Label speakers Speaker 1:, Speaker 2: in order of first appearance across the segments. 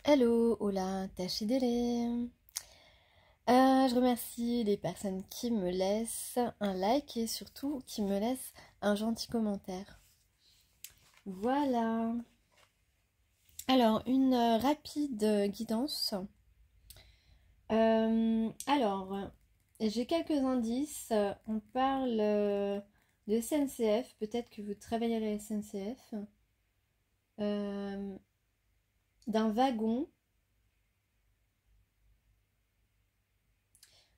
Speaker 1: Hello, hola, Tachidele. Je remercie les personnes qui me laissent un like et surtout qui me laissent un gentil commentaire. Voilà. Alors, une rapide guidance. Alors, j'ai quelques indices. On parle de SNCF. Peut-être que vous travaillez à la SNCF. D'un wagon.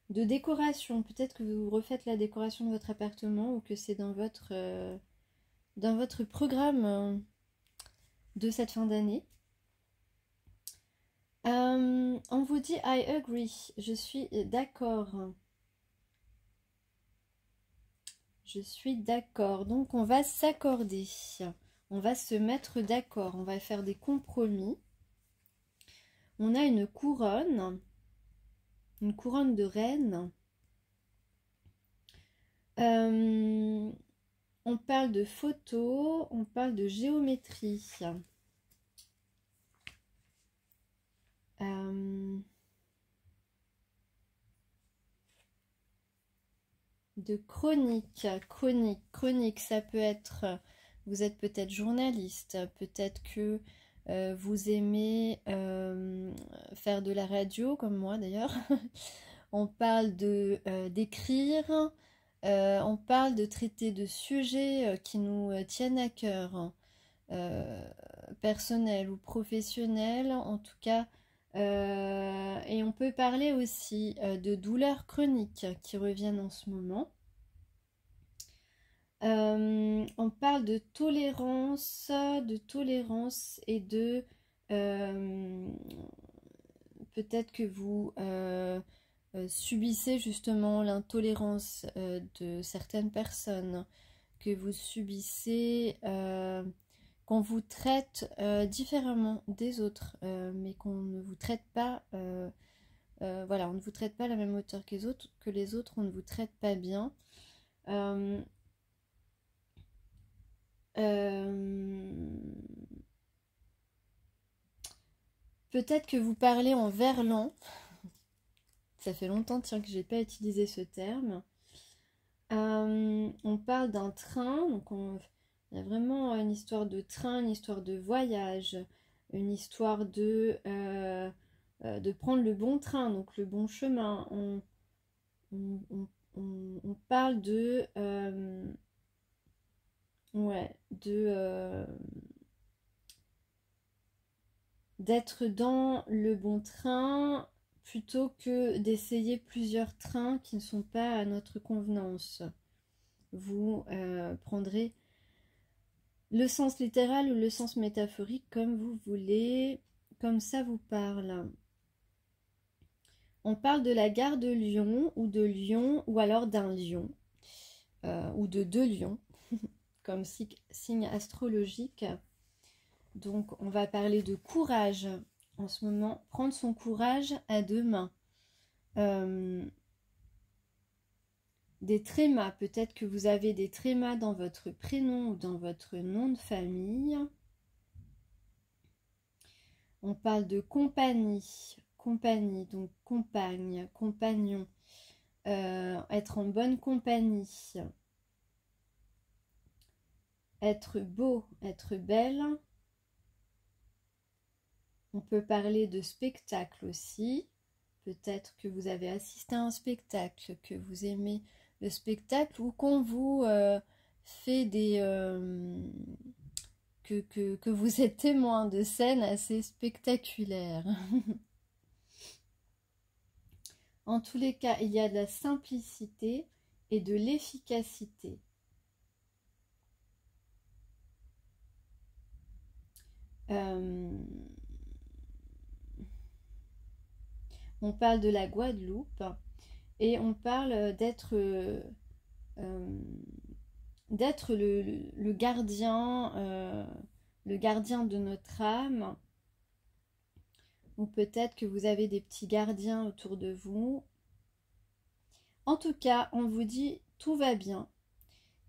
Speaker 1: De décoration, peut-être que vous refaites la décoration de votre appartement ou que c'est dans votre programme de cette fin d'année. On vous dit I agree, je suis d'accord. Je suis d'accord, donc on va s'accorder. On va se mettre d'accord, on va faire des compromis. On a une couronne de reine. On parle de photos, on parle de géométrie. De chronique, chronique, ça peut être, vous êtes peut-être journaliste, peut-être que vous aimez faire de la radio, comme moi d'ailleurs. On parle d'écrire, on parle de traiter de sujets qui nous tiennent à cœur, personnels ou professionnels, en tout cas. Et on peut parler aussi de douleurs chroniques qui reviennent en ce moment. On parle de tolérance et de peut-être que vous subissez justement l'intolérance de certaines personnes, que vous subissez qu'on vous traite différemment des autres, mais qu'on ne vous traite pas, voilà, on ne vous traite pas à la même hauteur que les autres, on ne vous traite pas bien. Peut-être que vous parlez en verlan. Ça fait longtemps tiens, que j'ai pas utilisé ce terme. On parle d'un train, donc il y a vraiment une histoire de train, une histoire de voyage, une histoire de prendre le bon train, donc le bon chemin. On parle ouais, d'être dans le bon train plutôt que d'essayer plusieurs trains qui ne sont pas à notre convenance. Vous prendrez le sens littéral ou le sens métaphorique comme vous voulez, comme ça vous parle. On parle de la gare de Lyon ou alors d'un lion ou de deux lions comme signe astrologique. Donc on va parler de courage en ce moment, prendre son courage à deux mains. Des trémas, peut-être que vous avez des trémas dans votre prénom ou dans votre nom de famille. On parle de compagnie, donc compagne, compagnon, être en bonne compagnie, être beau, être belle. On peut parler de spectacle aussi. Peut-être que vous avez assisté à un spectacle, que vous aimez le spectacle ou qu'on vous fait que vous êtes témoin de scènes assez spectaculaires. En tous les cas, il y a de la simplicité et de l'efficacité. On parle de la Guadeloupe et on parle d'être le gardien de notre âme, ou peut-être que vous avez des petits gardiens autour de vous. En tout cas, on vous dit tout va bien.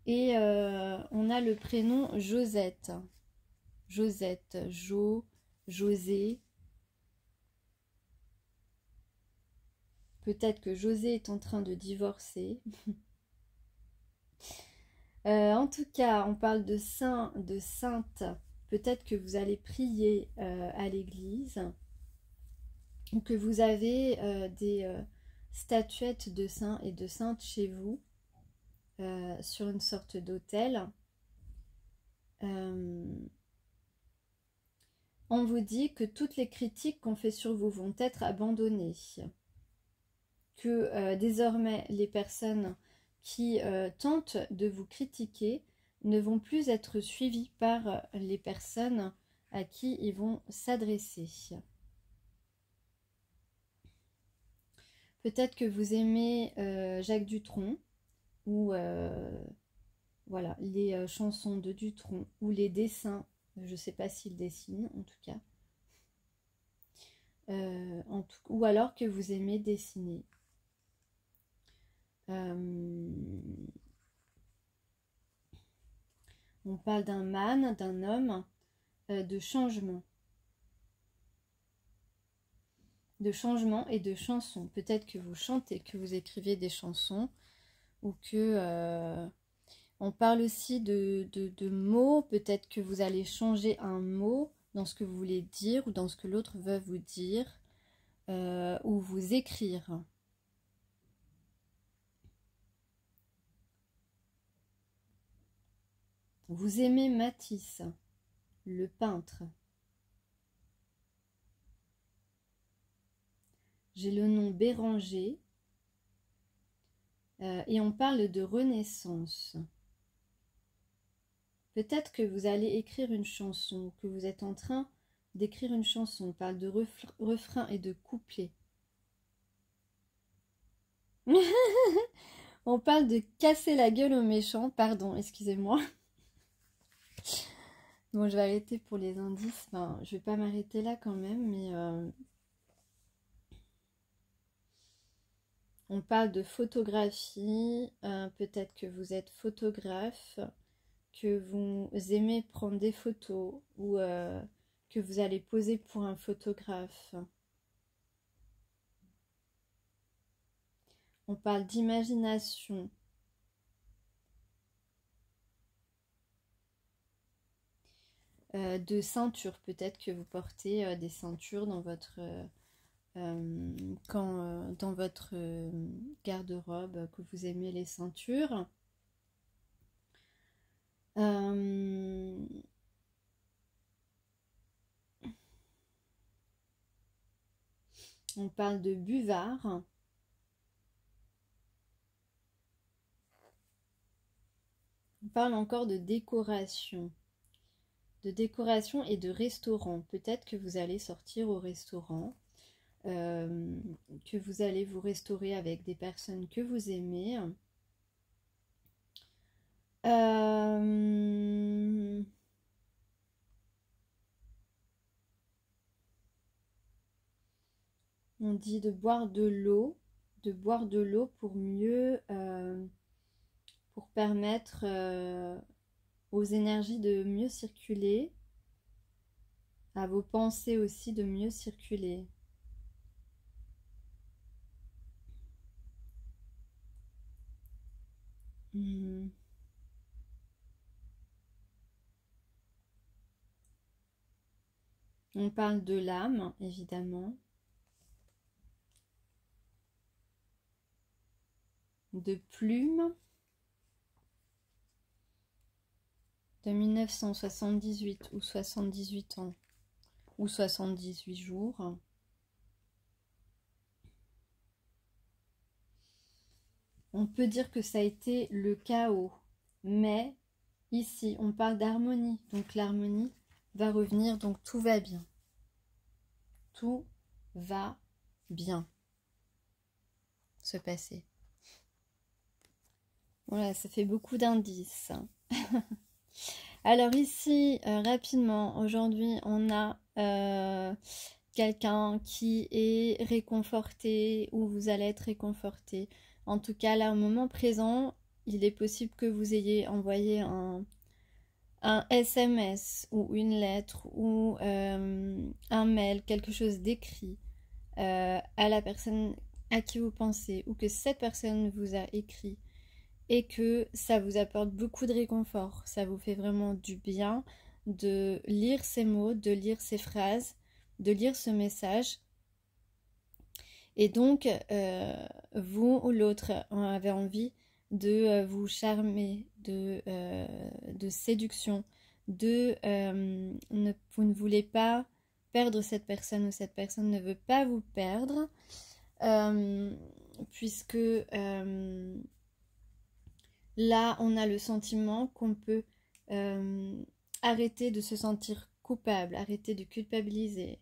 Speaker 1: Et on a le prénom Josette. Josette, José. Peut-être que José est en train de divorcer. En tout cas, on parle de saints, de saintes. Peut-être que vous allez prier à l'église ou que vous avez des statuettes de saints et de saintes chez vous sur une sorte d'autel. On vous dit que toutes les critiques qu'on fait sur vous vont être abandonnées. Que désormais les personnes qui tentent de vous critiquer ne vont plus être suivies par les personnes à qui ils vont s'adresser. Peut-être que vous aimez Jacques Dutronc ou voilà, les chansons de Dutronc ou les dessins, je ne sais pas s'il dessine en tout cas. Ou alors que vous aimez dessiner. On parle d'un man, d'un homme, de changement. De changement et de chansons. Peut-être que vous chantez, que vous écrivez des chansons, ou que on parle aussi de mots. Peut-être que vous allez changer un mot dans ce que vous voulez dire, ou dans ce que l'autre veut vous dire, ou vous écrire. Vous aimez Matisse, le peintre. J'ai le nom Béranger. Et on parle de renaissance. Peut-être que vous allez écrire une chanson, que vous êtes en train d'écrire une chanson. On parle de refrain et de couplet. On parle de casser la gueule aux méchants. Pardon, excusez-moi. Bon, je vais arrêter pour les indices. Enfin, je vais pas m'arrêter là quand même, mais on parle de photographie. Peut-être que vous êtes photographe, que vous aimez prendre des photos ou que vous allez poser pour un photographe. On parle d'imagination. De ceinture, peut-être que vous portez des ceintures dans votre dans votre garde-robe, que vous aimez les ceintures. On parle de buvard. On parle encore de décoration. De décoration et de restaurant. Peut-être que vous allez sortir au restaurant, que vous allez vous restaurer avec des personnes que vous aimez. On dit de boire de l'eau pour mieux, pour permettre aux énergies de mieux circuler, à vos pensées aussi de mieux circuler. On parle de l'âme, évidemment. De plumes. De 1978 ou 78 ans. Ou 78 jours. On peut dire que ça a été le chaos. Mais ici, on parle d'harmonie. Donc l'harmonie va revenir. Donc tout va bien. Tout va bien se passer. Voilà, ça fait beaucoup d'indices. Alors ici, rapidement, aujourd'hui, on a quelqu'un qui est réconforté ou vous allez être réconforté. En tout cas, là, au moment présent, il est possible que vous ayez envoyé un SMS ou une lettre ou un mail, quelque chose d'écrit à la personne à qui vous pensez ou que cette personne vous a écrit et que ça vous apporte beaucoup de réconfort. Ça vous fait vraiment du bien de lire ces mots, de lire ces phrases, de lire ce message. Et donc, vous ou l'autre avez envie de vous charmer, de séduction, vous ne voulez pas perdre cette personne ou cette personne ne veut pas vous perdre, puisque là, on a le sentiment qu'on peut arrêter de se sentir coupable, arrêter de culpabiliser.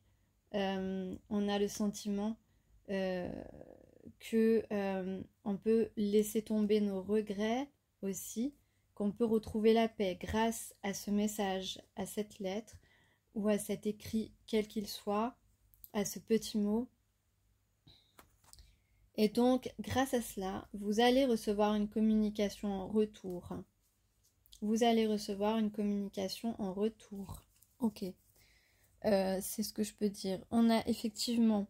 Speaker 1: On a le sentiment que on peut laisser tomber nos regrets aussi, qu'on peut retrouver la paix grâce à ce message, à cette lettre ou à cet écrit, quel qu'il soit, à ce petit mot. Et donc, grâce à cela, vous allez recevoir une communication en retour. Vous allez recevoir une communication en retour. Ok. C'est ce que je peux dire. On a effectivement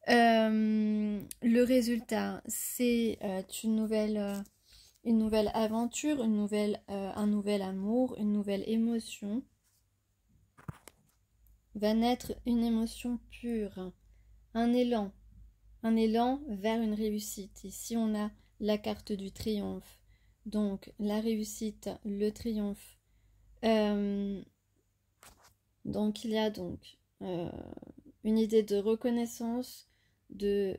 Speaker 1: le résultat, c'est une nouvelle aventure, un nouvel amour, une nouvelle émotion. Va naître une émotion pure, un élan vers une réussite. Ici, on a la carte du triomphe. Donc, la réussite, le triomphe. Donc, il y a donc une idée de reconnaissance, de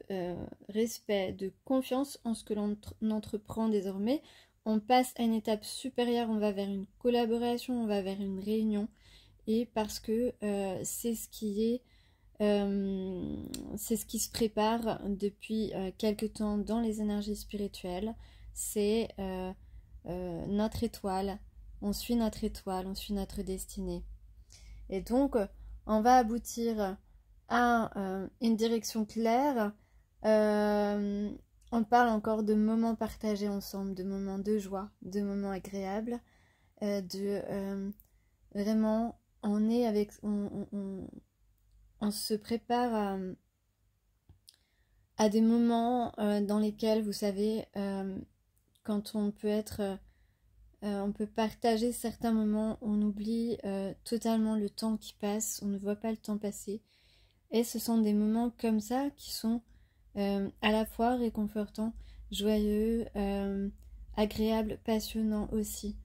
Speaker 1: respect, de confiance en ce que l'on entreprend désormais. On passe à une étape supérieure, on va vers une collaboration, on va vers une réunion. Et parce que c'est ce qui se prépare depuis quelque temps dans les énergies spirituelles. C'est notre étoile. On suit notre étoile, on suit notre destinée. Et donc, on va aboutir à une direction claire. On parle encore de moments partagés ensemble, de moments de joie, de moments agréables, vraiment, on se prépare à des moments dans lesquels, vous savez, quand on peut partager certains moments, on oublie totalement le temps qui passe, on ne voit pas le temps passer. Et ce sont des moments comme ça qui sont à la fois réconfortants, joyeux, agréables, passionnants aussi.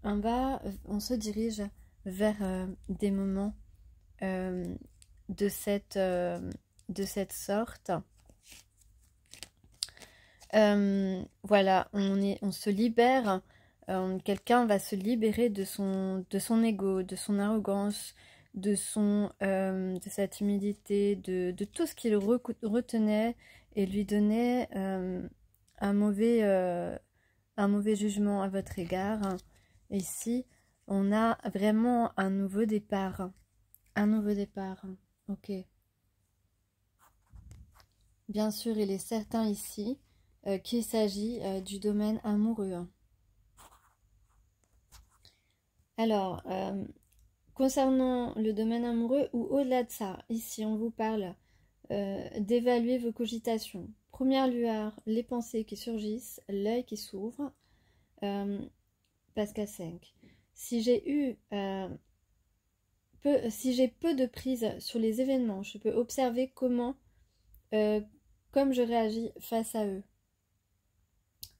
Speaker 1: On se dirige vers des moments de cette sorte. Voilà, on se libère. Quelqu'un va se libérer de son ego, de son arrogance, de sa timidité, de tout ce qui le retenait et lui donnait un mauvais jugement à votre égard. Ici, on a vraiment un nouveau départ. Un nouveau départ. Ok. Bien sûr, il est certain ici qu'il s'agit du domaine amoureux. Alors, concernant le domaine amoureux ou au-delà de ça, ici on vous parle d'évaluer vos cogitations. Première lueur, les pensées qui surgissent, l'œil qui s'ouvre. Pascal 5. Si j'ai peu de prise sur les événements, je peux observer comme je réagis face à eux.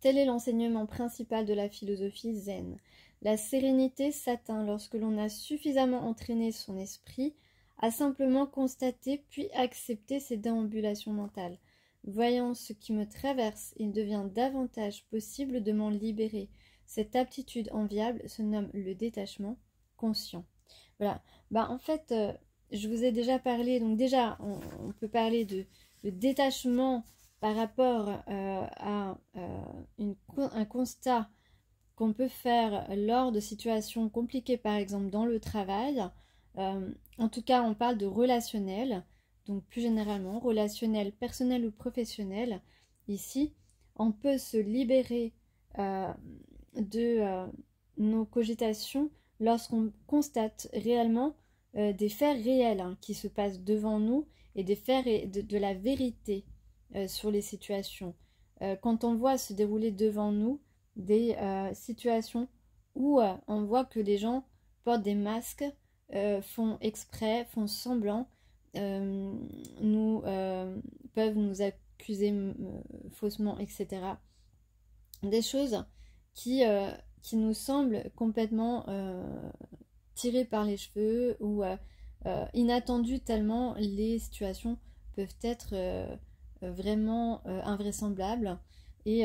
Speaker 1: Tel est l'enseignement principal de la philosophie zen. La sérénité s'atteint lorsque l'on a suffisamment entraîné son esprit à simplement constater puis accepter ses déambulations mentales. Voyant ce qui me traverse, il devient davantage possible de m'en libérer. Cette aptitude enviable se nomme le détachement conscient. Voilà. En fait, je vous ai déjà parlé, donc déjà, on peut parler de détachement par rapport à un constat qu'on peut faire lors de situations compliquées, par exemple dans le travail. En tout cas, on parle de relationnel, donc plus généralement, relationnel, personnel ou professionnel. Ici, on peut se libérer de nos cogitations lorsqu'on constate réellement des faits réels qui se passent devant nous et des faits de la vérité sur les situations. Quand on voit se dérouler devant nous des situations où on voit que les gens portent des masques, font exprès, font semblant, nous peuvent nous accuser faussement, etc. Des choses qui nous semblent complètement tirées par les cheveux ou inattendues tellement les situations peuvent être vraiment invraisemblables. Et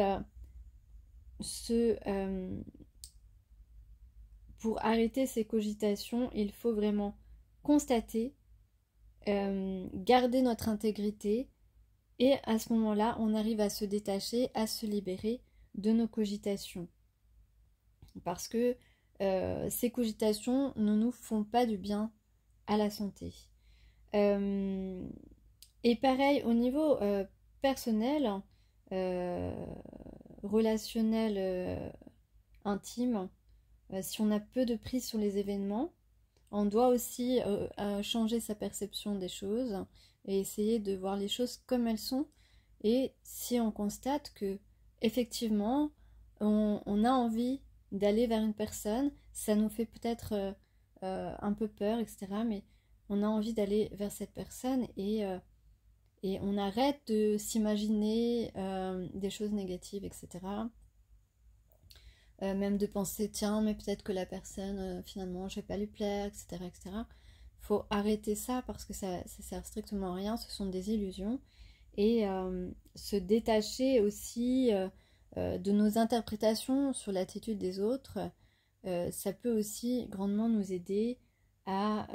Speaker 1: pour arrêter ces cogitations, il faut vraiment constater, garder notre intégrité, et à ce moment-là, on arrive à se détacher, à se libérer de nos cogitations. Parce que ces cogitations ne nous font pas du bien à la santé. Et pareil, au niveau personnel, relationnel, intime, si on a peu de prise sur les événements, on doit aussi changer sa perception des choses et essayer de voir les choses comme elles sont. Et si on constate que effectivement on a envie d'aller vers une personne, ça nous fait peut-être un peu peur, etc. Mais on a envie d'aller vers cette personne et on arrête de s'imaginer des choses négatives, etc. Même de penser, tiens, mais peut-être que la personne, finalement, je vais pas lui plaire, etc., etc. Faut arrêter ça parce que ça sert strictement à rien, ce sont des illusions. Et se détacher aussi de nos interprétations sur l'attitude des autres, ça peut aussi grandement nous aider à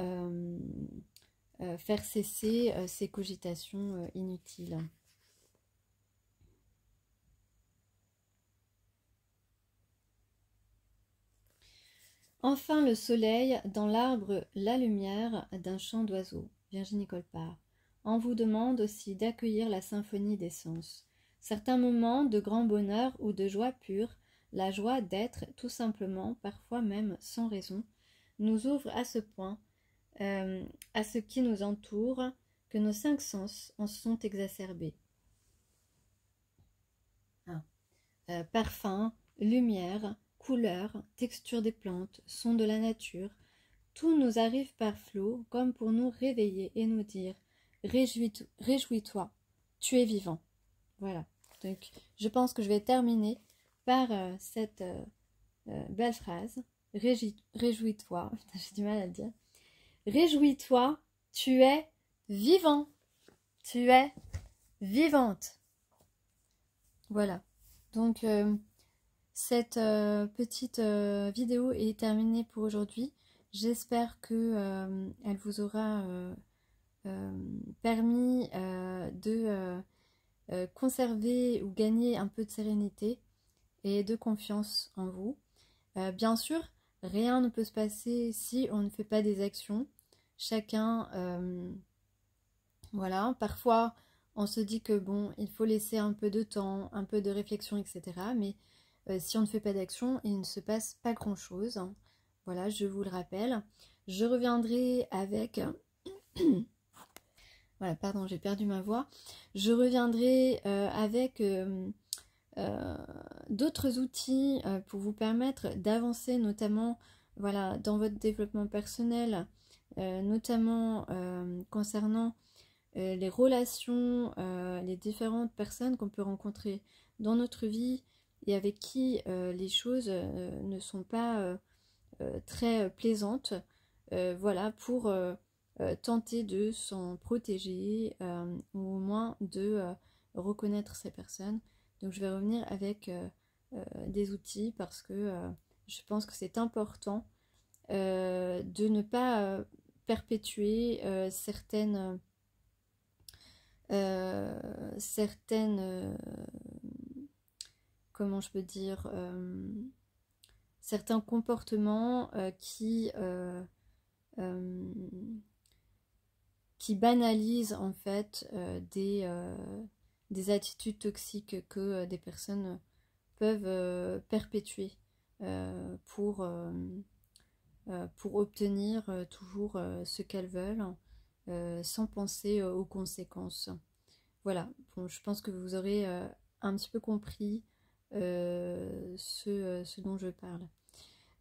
Speaker 1: faire cesser ces cogitations inutiles. Enfin le soleil dans l'arbre, la lumière d'un chant d'oiseaux. Virginie Colpart. On vous demande aussi d'accueillir la symphonie des sens. Certains moments de grand bonheur ou de joie pure, la joie d'être tout simplement, parfois même sans raison, nous ouvre à ce point, à ce qui nous entoure, que nos 5 sens en sont exacerbés. Parfum, lumière, couleur, texture des plantes, son de la nature, tout nous arrive par flot, comme pour nous réveiller et nous dire « Réjouis-toi, tu es vivant ». Voilà, donc je pense que je vais terminer par cette belle phrase « Réjouis-toi », j'ai du mal à le dire. « Réjouis-toi, tu es vivant, tu es vivante ». Voilà, donc cette petite vidéo est terminée pour aujourd'hui. J'espère que elle vous aura permis de conserver ou gagner un peu de sérénité et de confiance en vous. Bien sûr, rien ne peut se passer si on ne fait pas des actions. Chacun, voilà, parfois on se dit que bon, il faut laisser un peu de temps, un peu de réflexion, etc. Mais si on ne fait pas d'action, il ne se passe pas grand-chose. Voilà, je vous le rappelle. Je reviendrai avec... voilà, pardon, j'ai perdu ma voix. Je reviendrai avec d'autres outils pour vous permettre d'avancer, notamment voilà, dans votre développement personnel, notamment concernant les relations, les différentes personnes qu'on peut rencontrer dans notre vie et avec qui les choses ne sont pas très plaisantes. Voilà, pour tenter de s'en protéger ou au moins de reconnaître ces personnes. Donc je vais revenir avec des outils parce que je pense que c'est important de ne pas perpétuer certaines comment je peux dire, certains comportements qui banalisent en fait des attitudes toxiques que des personnes peuvent perpétuer pour obtenir toujours ce qu'elles veulent sans penser aux conséquences. Voilà, bon, je pense que vous aurez un petit peu compris ce dont je parle.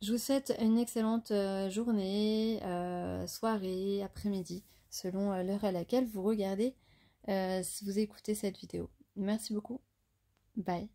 Speaker 1: Je vous souhaite une excellente journée, soirée, après-midi, selon l'heure à laquelle vous regardez, si vous écoutez cette vidéo. Merci beaucoup. Bye.